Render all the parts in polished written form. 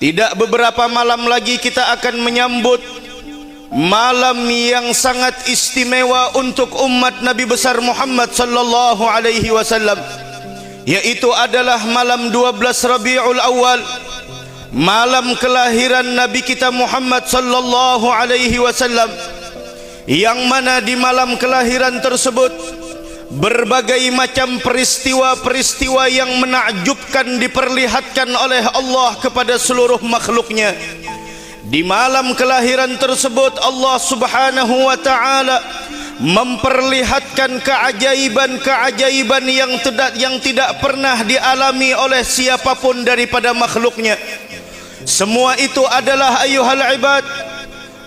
Tidak beberapa malam lagi kita akan menyambut malam yang sangat istimewa untuk umat Nabi besar Muhammad sallallahu alaihi wasallam, yaitu adalah malam 12 Rabiul Awal, malam kelahiran Nabi kita Muhammad sallallahu alaihi wasallam, yang mana di malam kelahiran tersebut berbagai macam peristiwa-peristiwa yang menakjubkan diperlihatkan oleh Allah kepada seluruh makhluknya. Di malam kelahiran tersebut Allah subhanahu wa ta'ala memperlihatkan keajaiban-keajaiban yang tidak pernah dialami oleh siapapun daripada makhluknya. Semua itu adalah ayuhal ibad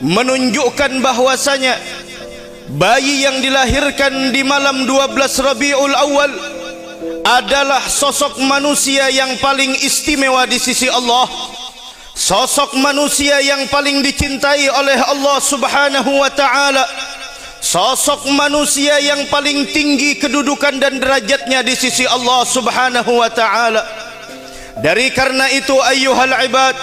menunjukkan bahwasanya bayi yang dilahirkan di malam 12 Rabiul Awal adalah sosok manusia yang paling istimewa di sisi Allah, sosok manusia yang paling dicintai oleh Allah subhanahu wa ta'ala, sosok manusia yang paling tinggi kedudukan dan derajatnya di sisi Allah subhanahu wa ta'ala. Dari karena itu ayyuhal ibad,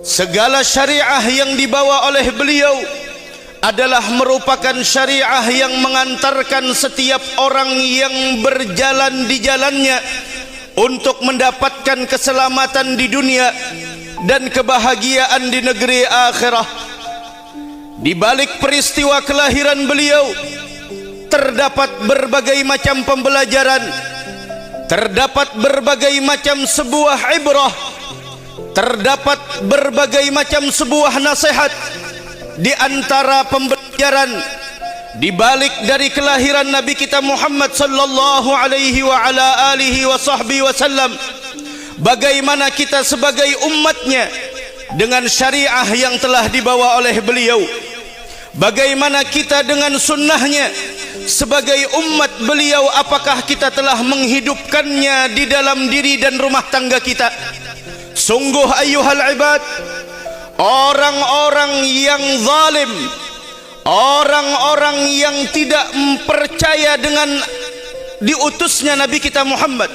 segala syariah yang dibawa oleh beliau adalah merupakan syariah yang mengantarkan setiap orang yang berjalan di jalannya untuk mendapatkan keselamatan di dunia dan kebahagiaan di negeri akhirah. Di balik peristiwa kelahiran beliau terdapat berbagai macam pembelajaran, terdapat berbagai macam sebuah ibrah, terdapat berbagai macam sebuah nasihat. Di antara pembelajaran di balik dari kelahiran Nabi kita Muhammad sallallahu alaihi wa ala alihi wa sahbihi wasallam, bagaimana kita sebagai umatnya dengan syariah yang telah dibawa oleh beliau, bagaimana kita dengan sunnahnya sebagai umat beliau, apakah kita telah menghidupkannya di dalam diri dan rumah tangga kita. Sungguh ayyuhal ibad, orang-orang yang zalim, orang-orang yang tidak percaya dengan diutusnya Nabi kita Muhammad,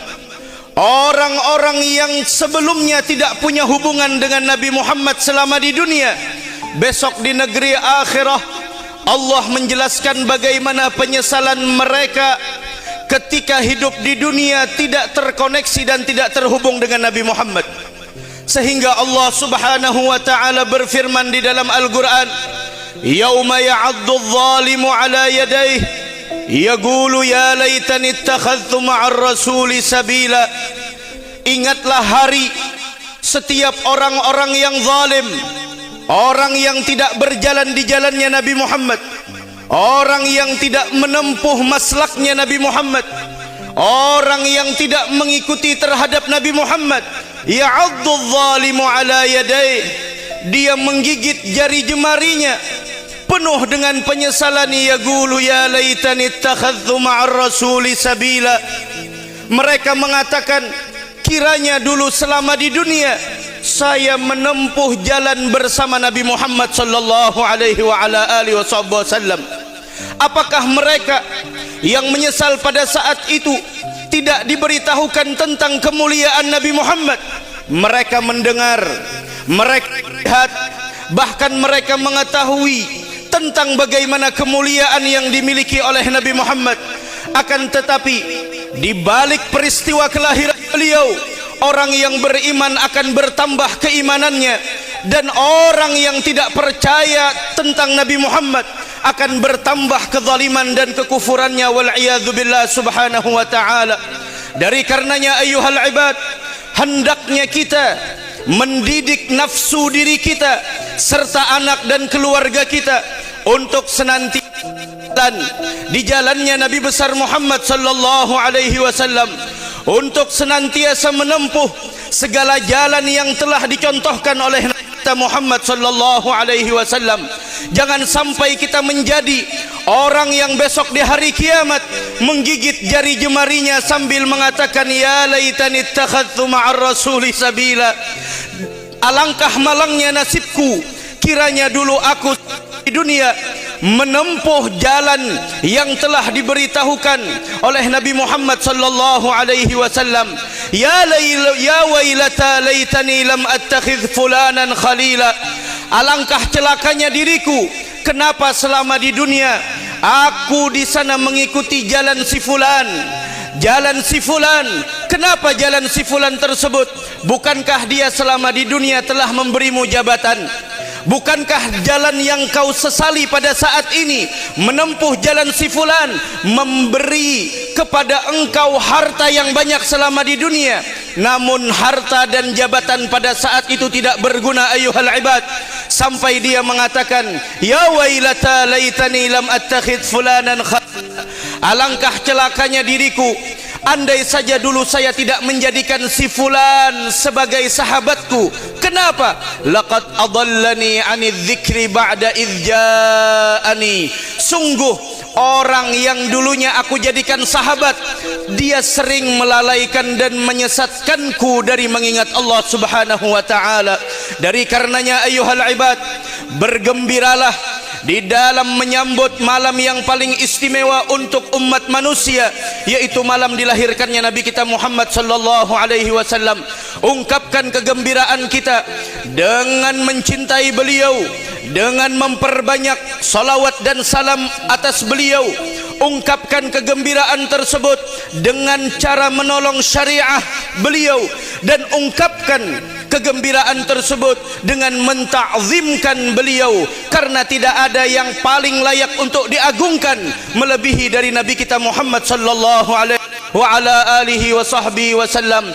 orang-orang yang sebelumnya tidak punya hubungan dengan Nabi Muhammad selama di dunia, besok di negeri akhirah Allah menjelaskan bagaimana penyesalan mereka ketika hidup di dunia tidak terkoneksi dan tidak terhubung dengan Nabi Muhammad. Sehingga Allah subhanahu wa ta'ala berfirman di dalam Al-Quran, yauma ya'addu adh-dhalimu ala yadayhi yaqulu ya laitani ittakhadhtu ma'ar rasuli sabila. Ingatlah hari setiap orang-orang yang zalim, orang yang tidak berjalan di jalannya Nabi Muhammad, orang yang tidak menempuh maslaknya Nabi Muhammad, orang yang tidak mengikuti terhadap Nabi Muhammad. Ya'addu adh-dhalimu ala yadayhi, dia menggigit jari jemarinya penuh dengan penyesalan. Yaqulu ya laitani ittakhadhtu ma'ar rasuli sabila. Mereka mengatakan, kiranya dulu selama di dunia saya menempuh jalan bersama Nabi Muhammad sallallahu alaihi wa ala alihi wasallam. Apakah mereka yang menyesal pada saat itu tidak diberitahukan tentang kemuliaan Nabi Muhammad? Mereka mendengar, mereka lihat, bahkan mereka mengetahui tentang bagaimana kemuliaan yang dimiliki oleh Nabi Muhammad. Akan tetapi di balik peristiwa kelahiran beliau, orang yang beriman akan bertambah keimanannya, dan orang yang tidak percaya tentang Nabi Muhammad akan bertambah kezaliman dan kekufurannya, wal iyadzu billah subhanahu wa ta'ala. Dari karenanya ayyuhal ibad, hendaknya kita mendidik nafsu diri kita serta anak dan keluarga kita untuk senantiasa di jalannya Nabi besar Muhammad sallallahu alaihi wasallam, untuk senantiasa menempuh segala jalan yang telah dicontohkan oleh Nabi Muhammad sallallahu alaihi wasallam. Jangan sampai kita menjadi orang yang besok di hari kiamat menggigit jari jemarinya sambil mengatakan ya laitani ittakhadhtu ma'ar rasuli sabila. Alangkah malangnya nasibku, kiranya dulu aku di dunia menempuh jalan yang telah diberitahukan oleh Nabi Muhammad sallallahu alaihi wasallam. Ya wailata laitani lam attakhidh fulanan khalila. Alangkah celakanya diriku, kenapa selama di dunia aku di sana mengikuti jalan si fulan. Jalan si fulan, kenapa jalan si fulan tersebut? Bukankah dia selama di dunia telah memberimu jabatan? Bukankah jalan yang kau sesali pada saat ini menempuh jalan si fulan memberi kepada engkau harta yang banyak selama di dunia, namun harta dan jabatan pada saat itu tidak berguna ayuhal ibad, sampai dia mengatakan ya wailata laitani lam attakhidh fulanan khalila. Alangkah celakanya diriku, andai saja dulu saya tidak menjadikan si fulan sebagai sahabatku. Kenapa? Laqad adallani 'anidz dzikri ba'da idz ja'ani. Sungguh orang yang dulunya aku jadikan sahabat, dia sering melalaikan dan menyesatkanku dari mengingat Allah Subhanahu wa taala. Dari karenanya ayuhal ibad, bergembiralah di dalam menyambut malam yang paling istimewa untuk umat manusia, yaitu malam dilahirkannya Nabi kita Muhammad sallallahu alaihi wasallam. Ungkapkan kegembiraan kita dengan mencintai beliau, dengan memperbanyak salawat dan salam atas beliau. Ungkapkan kegembiraan tersebut dengan cara menolong syariah beliau, dan ungkapkan kegembiraan tersebut dengan mentakzimkan beliau, karena tidak ada yang paling layak untuk diagungkan melebihi dari Nabi kita Muhammad sallallahu alaihi wa ala alihi wa sahbihi wasallam.